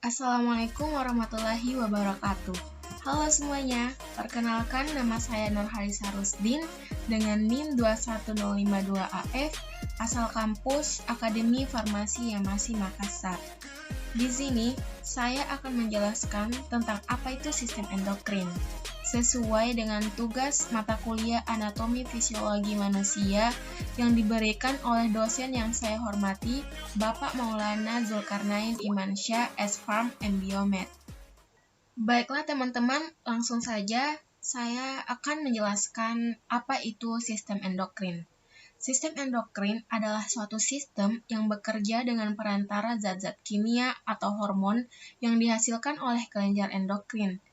Assalamualaikum warahmatullahi wabarakatuh. Halo semuanya, perkenalkan nama saya Nurhalisa Rusdin dengan NIM 21052AF, asal kampus Akademi Farmasi Yamasi Makassar. Di sini, saya akan menjelaskan tentang apa itu sistem endokrin, sesuai dengan tugas mata kuliah Anatomi Fisiologi Manusia yang diberikan oleh dosen yang saya hormati, Bapak Maulana Zulkarnain Imansyah, S.Pharm and Biomed. Baiklah teman-teman, langsung saja saya akan menjelaskan apa itu sistem endokrin. Sistem endokrin adalah suatu sistem yang bekerja dengan perantara zat-zat kimia atau hormon yang dihasilkan oleh kelenjar endokrin.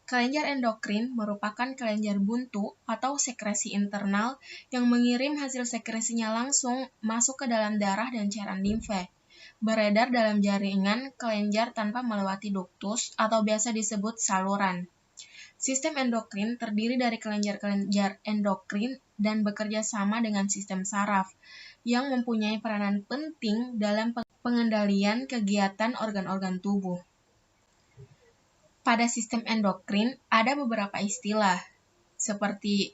Kelenjar endokrin merupakan kelenjar buntu atau sekresi internal yang mengirim hasil sekresinya langsung masuk ke dalam darah dan cairan limfe, beredar dalam jaringan kelenjar tanpa melewati duktus atau biasa disebut saluran. Sistem endokrin terdiri dari kelenjar-kelenjar endokrin dan bekerja sama dengan sistem saraf, yang mempunyai peranan penting dalam pengendalian kegiatan organ-organ tubuh. Pada sistem endokrin ada beberapa istilah, seperti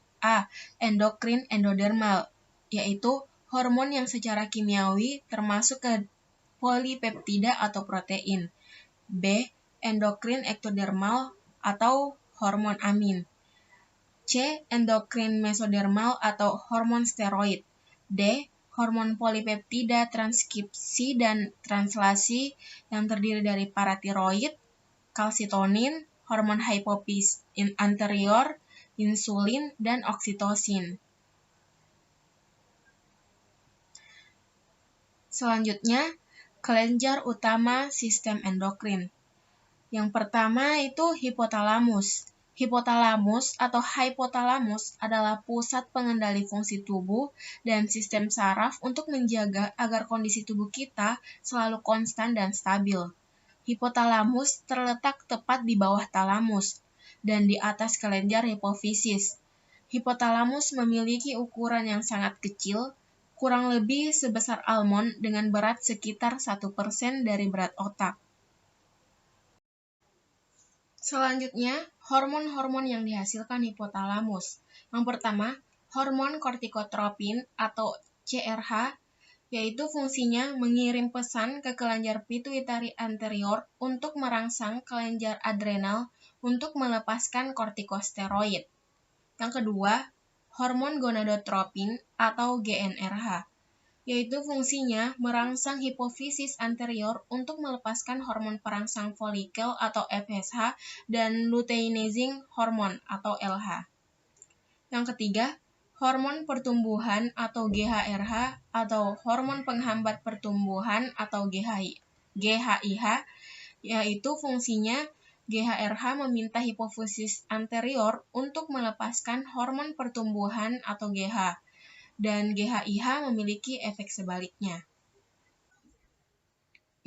endokrin endodermal, yaitu hormon yang secara kimiawi termasuk ke polipeptida atau protein. B. Endokrin ektodermal atau hormon amin. C. Endokrin mesodermal atau hormon steroid. D. Hormon polipeptida transkripsi dan translasi yang terdiri dari paratiroid, kalsitonin, hormon hipofis anterior, insulin, dan oksitosin. Selanjutnya, kelenjar utama sistem endokrin. Yang pertama itu hipotalamus. Hipotalamus atau hypotalamus adalah pusat pengendali fungsi tubuh dan sistem saraf untuk menjaga agar kondisi tubuh kita selalu konstan dan stabil. Hipotalamus terletak tepat di bawah talamus dan di atas kelenjar hipofisis. Hipotalamus memiliki ukuran yang sangat kecil, kurang lebih sebesar almond dengan berat sekitar 1% dari berat otak. Selanjutnya, hormon-hormon yang dihasilkan hipotalamus. Yang pertama, hormon kortikotropin atau CRH, yaitu fungsinya mengirim pesan ke kelenjar pituitari anterior untuk merangsang kelenjar adrenal untuk melepaskan kortikosteroid. Yang kedua, hormon gonadotropin atau GnRH, yaitu fungsinya merangsang hipofisis anterior untuk melepaskan hormon perangsang folikel atau FSH dan luteinizing hormone atau LH. Yang ketiga, hormon pertumbuhan atau GHRH atau hormon penghambat pertumbuhan atau GHIH, yaitu fungsinya GHRH meminta hipofisis anterior untuk melepaskan hormon pertumbuhan atau GH, dan GHIH memiliki efek sebaliknya.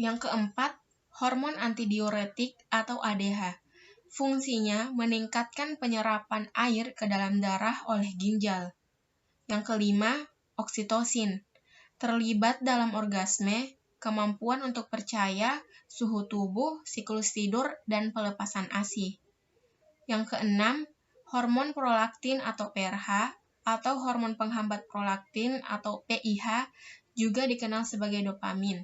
Yang keempat, hormon antidiuretik atau ADH. Fungsinya meningkatkan penyerapan air ke dalam darah oleh ginjal. Yang kelima, oksitosin. Terlibat dalam orgasme, kemampuan untuk percaya, suhu tubuh, siklus tidur, dan pelepasan ASI. Yang keenam, hormon prolaktin atau PRH, atau hormon penghambat prolaktin atau PIH, juga dikenal sebagai dopamin.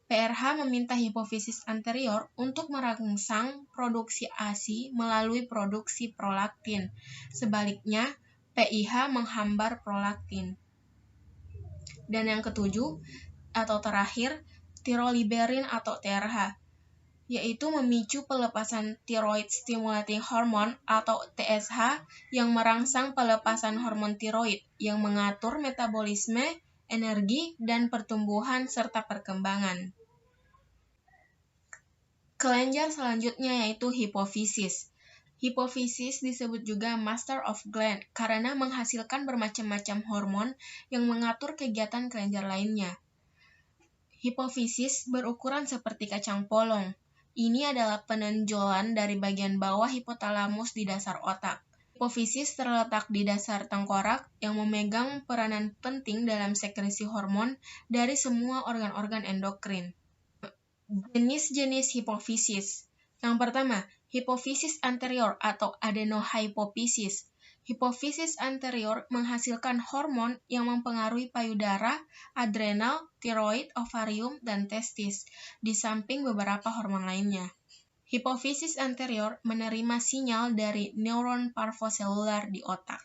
PRH meminta hipofisis anterior untuk merangsang produksi ASI melalui produksi prolaktin. Sebaliknya, PIH menghambar prolaktin. Dan yang ketujuh, atau terakhir, tiroliberin atau TRH, yaitu memicu pelepasan thyroid stimulating hormone atau TSH yang merangsang pelepasan hormon tiroid yang mengatur metabolisme, energi, dan pertumbuhan serta perkembangan. Kelenjar selanjutnya yaitu hipofisis. Hipofisis disebut juga master of gland karena menghasilkan bermacam-macam hormon yang mengatur kegiatan kelenjar lainnya. Hipofisis berukuran seperti kacang polong. Ini adalah penonjolan dari bagian bawah hipotalamus di dasar otak. Hipofisis terletak di dasar tengkorak yang memegang peranan penting dalam sekresi hormon dari semua organ-organ endokrin. Jenis-jenis hipofisis. Yang pertama, hipofisis anterior atau adenohypophysis. Hipofisis anterior menghasilkan hormon yang mempengaruhi payudara, adrenal, tiroid, ovarium, dan testis, di samping beberapa hormon lainnya. Hipofisis anterior menerima sinyal dari neuron parvoselular di otak.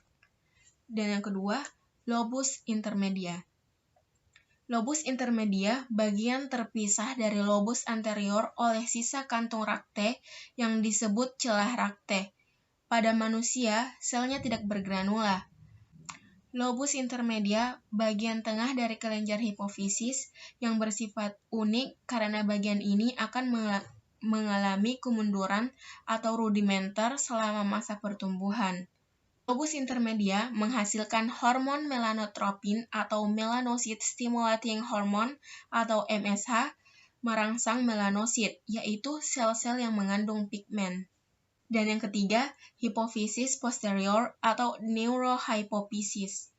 Dan yang kedua, lobus intermedia. Lobus intermedia bagian terpisah dari lobus anterior oleh sisa kantung rakte yang disebut celah rakte. Pada manusia, selnya tidak bergranula. Lobus intermedia bagian tengah dari kelenjar hipofisis yang bersifat unik karena bagian ini akan mengalami kemunduran atau rudimenter selama masa pertumbuhan. Lobus intermedia menghasilkan hormon melanotropin atau melanocyte stimulating hormone atau MSH merangsang melanosit, yaitu sel-sel yang mengandung pigmen. Dan yang ketiga, hipofisis posterior atau neurohypophysis.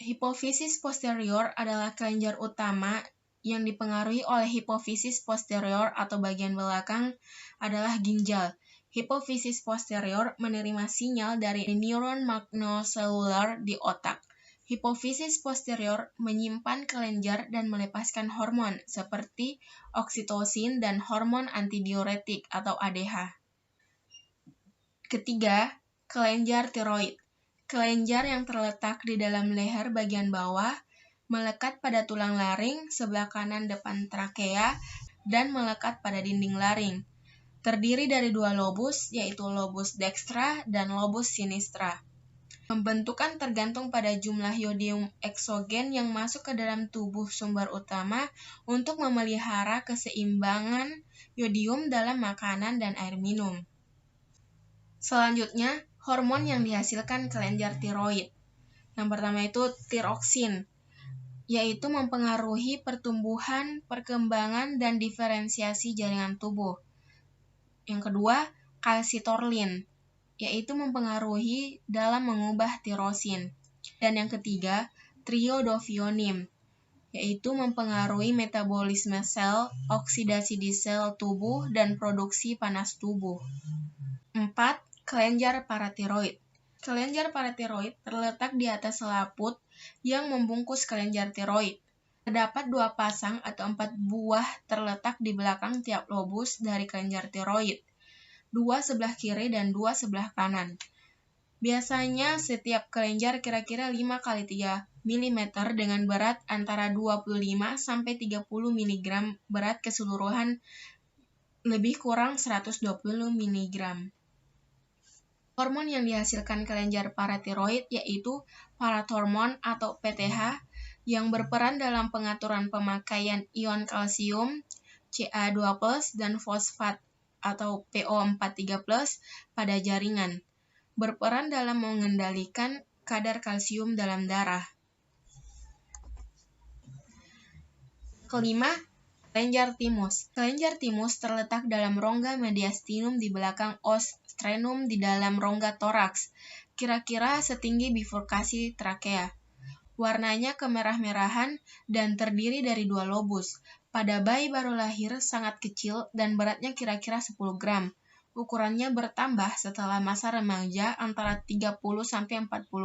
Hipofisis posterior adalah kelenjar utama yang dipengaruhi oleh hipofisis posterior atau bagian belakang adalah ginjal. Hipofisis posterior menerima sinyal dari neuron magnoselular di otak. Hipofisis posterior menyimpan kelenjar dan melepaskan hormon seperti oksitosin dan hormon antidiuretik atau ADH. Ketiga, kelenjar tiroid. Kelenjar yang terletak di dalam leher bagian bawah, melekat pada tulang laring sebelah kanan depan trakea, dan melekat pada dinding laring. Terdiri dari dua lobus, yaitu lobus dextra dan lobus sinistra. Pembentukan tergantung pada jumlah yodium eksogen yang masuk ke dalam tubuh sumber utama untuk memelihara keseimbangan yodium dalam makanan dan air minum. Selanjutnya, hormon yang dihasilkan kelenjar tiroid. Yang pertama itu tiroksin, yaitu mempengaruhi pertumbuhan, perkembangan, dan diferensiasi jaringan tubuh. Yang kedua, kalsitorlin, yaitu mempengaruhi dalam mengubah tirosin. Dan yang ketiga, triiodopionim, yaitu mempengaruhi metabolisme sel, oksidasi di sel tubuh, dan produksi panas tubuh. 4. Kelenjar paratiroid. Kelenjar paratiroid terletak di atas selaput yang membungkus kelenjar tiroid. Terdapat 2 pasang atau 4 buah terletak di belakang tiap lobus dari kelenjar tiroid. 2 sebelah kiri dan 2 sebelah kanan. Biasanya setiap kelenjar kira-kira 5 x 3 mm dengan berat antara 25 sampai 30 mg berat keseluruhan, lebih kurang 120 mg. Hormon yang dihasilkan kelenjar paratiroid yaitu parathormon atau PTH yang berperan dalam pengaturan pemakaian ion kalsium, Ca2+, dan fosfat atau PO43+, pada jaringan, berperan dalam mengendalikan kadar kalsium dalam darah. Kelima, kelenjar timus. Kelenjar timus terletak dalam rongga mediastinum di belakang os sternum di dalam rongga toraks, kira-kira setinggi bifurkasi trakea. Warnanya kemerah-merahan dan terdiri dari 2 lobus. Pada bayi baru lahir sangat kecil dan beratnya kira-kira 10 gram. Ukurannya bertambah setelah masa remaja antara 30-40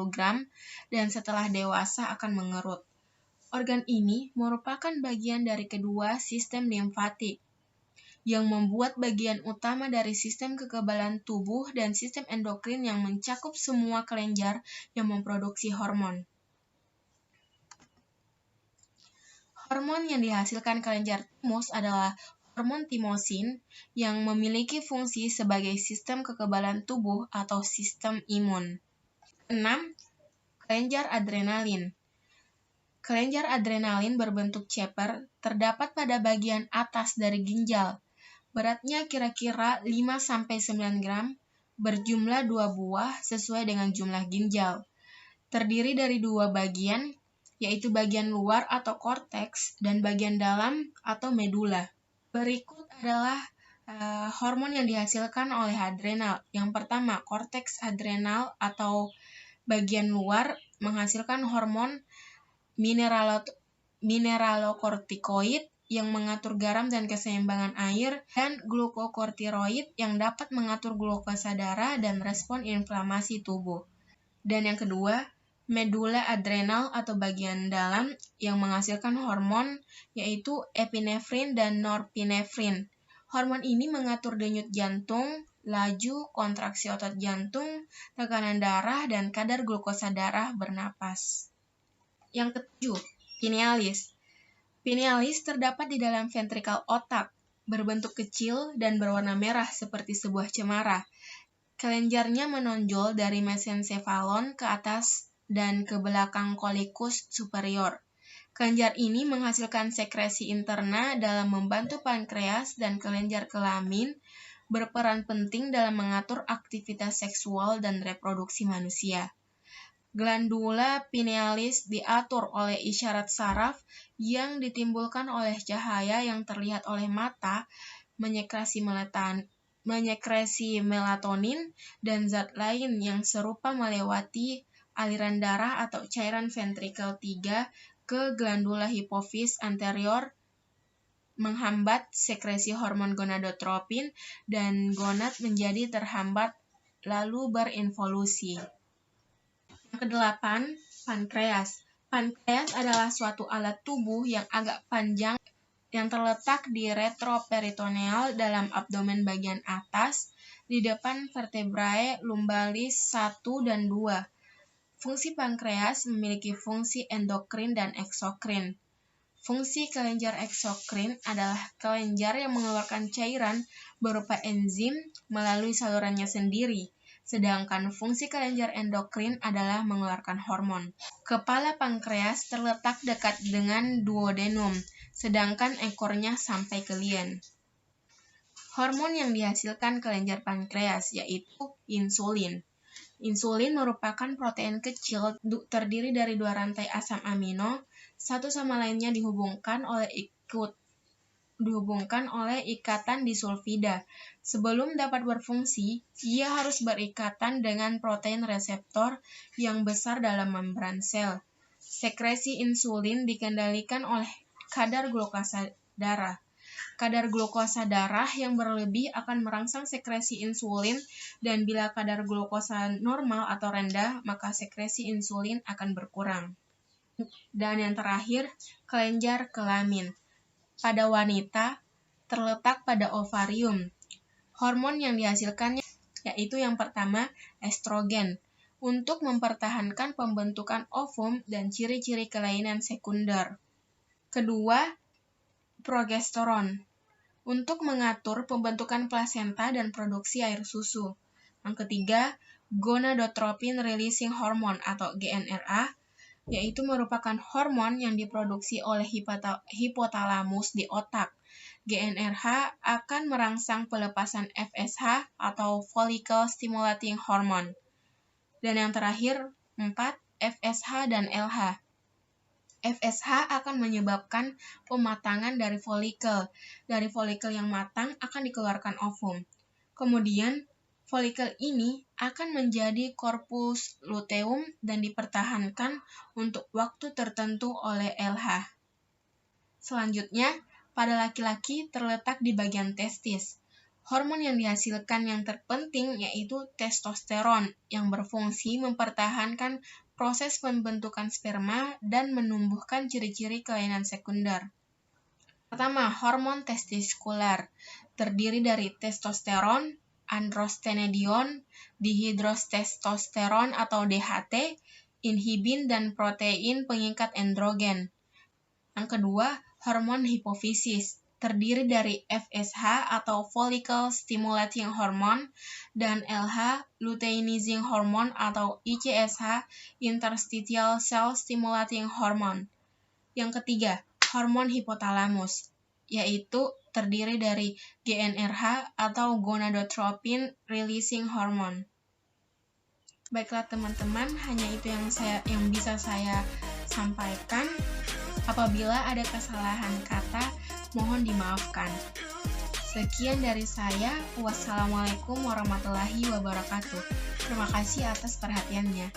gram dan setelah dewasa akan mengerut. Organ ini merupakan bagian dari kedua sistem limfatik, yang membuat bagian utama dari sistem kekebalan tubuh dan sistem endokrin yang mencakup semua kelenjar yang memproduksi hormon. Hormon yang dihasilkan kelenjar timus adalah hormon timosin yang memiliki fungsi sebagai sistem kekebalan tubuh atau sistem imun. 6. Kelenjar adrenalin. Kelenjar adrenalin berbentuk ceper terdapat pada bagian atas dari ginjal. Beratnya kira-kira 5-9 gram, berjumlah 2 buah sesuai dengan jumlah ginjal. Terdiri dari 2 bagian, yaitu bagian luar atau korteks dan bagian dalam atau medula. Berikut adalah hormon yang dihasilkan oleh adrenal. Yang pertama, korteks adrenal atau bagian luar menghasilkan hormon mineralokortikoid yang mengatur garam dan keseimbangan air, dan glukokortiroid yang dapat mengatur glukosa darah dan respon inflamasi tubuh. Dan yang kedua, medula adrenal atau bagian dalam yang menghasilkan hormon yaitu epinefrin dan norepinefrin. Hormon ini mengatur denyut jantung, laju, kontraksi otot jantung, tekanan darah, dan kadar glukosa darah bernapas. Yang ketujuh, pinealis. Pinealis terdapat di dalam ventrikel otak, berbentuk kecil dan berwarna merah seperti sebuah cemara. Kelenjarnya menonjol dari mesencephalon ke atas dan ke belakang coliculus superior. Kelenjar ini menghasilkan sekresi interna dalam membantu pankreas dan kelenjar kelamin, berperan penting dalam mengatur aktivitas seksual dan reproduksi manusia. Glandula pinealis diatur oleh isyarat saraf yang ditimbulkan oleh cahaya yang terlihat oleh mata, menyekresi melatonin dan zat lain yang serupa melewati aliran darah atau cairan ventrikel 3 ke glandula hipofis anterior, menghambat sekresi hormon gonadotropin dan gonad menjadi terhambat lalu berinvolusi. Yang kedelapan, pankreas. Pankreas adalah suatu alat tubuh yang agak panjang yang terletak di retroperitoneal dalam abdomen bagian atas di depan vertebrae lumbalis 1 dan 2. Fungsi pankreas memiliki fungsi endokrin dan eksokrin. Fungsi kelenjar eksokrin adalah kelenjar yang mengeluarkan cairan berupa enzim melalui salurannya sendiri, sedangkan fungsi kelenjar endokrin adalah mengeluarkan hormon. Kepala pankreas terletak dekat dengan duodenum, sedangkan ekornya sampai ke lien. Hormon yang dihasilkan kelenjar pankreas yaitu insulin. Insulin merupakan protein kecil terdiri dari 2 rantai asam amino, satu sama lainnya dihubungkan oleh ikatan disulfida. Sebelum dapat berfungsi, ia harus berikatan dengan protein reseptor yang besar dalam membran sel. Sekresi insulin dikendalikan oleh kadar glukosa darah. Kadar glukosa darah yang berlebih akan merangsang sekresi insulin, dan bila kadar glukosa normal atau rendah, maka sekresi insulin akan berkurang. Dan yang terakhir, kelenjar kelamin. Pada wanita, terletak pada ovarium. Hormon yang dihasilkannya yaitu yang pertama, estrogen, untuk mempertahankan pembentukan ovum dan ciri-ciri kelainan sekunder. Kedua, progesteron, untuk mengatur pembentukan plasenta dan produksi air susu. Yang ketiga, gonadotropin releasing hormone atau GnRH, yaitu merupakan hormon yang diproduksi oleh hipotalamus di otak. GnRH akan merangsang pelepasan FSH atau follicle stimulating hormone. Dan yang terakhir, 4, FSH dan LH. FSH akan menyebabkan pematangan dari folikel. Dari folikel yang matang akan dikeluarkan ovum. Kemudian, folikel ini akan menjadi corpus luteum dan dipertahankan untuk waktu tertentu oleh LH. Selanjutnya, pada laki-laki terletak di bagian testis. Hormon yang dihasilkan yang terpenting yaitu testosteron yang berfungsi mempertahankan proses pembentukan sperma dan menumbuhkan ciri-ciri kelainan sekunder. Pertama, hormon testiskular terdiri dari testosteron, androstenedion, dihidrotestosteron atau DHT, inhibin, dan protein pengikat androgen. Yang kedua, hormon hipofisis terdiri dari FSH atau follicle stimulating hormone dan LH luteinizing hormone atau ICSH interstitial cell stimulating hormone. Yang ketiga, hormon hipotalamus yaitu terdiri dari GnRH atau gonadotropin releasing hormone. Baiklah teman-teman, hanya itu yang bisa saya sampaikan. Apabila ada kesalahan kata, mohon dimaafkan. Sekian dari saya. Wassalamualaikum warahmatullahi wabarakatuh. Terima kasih atas perhatiannya.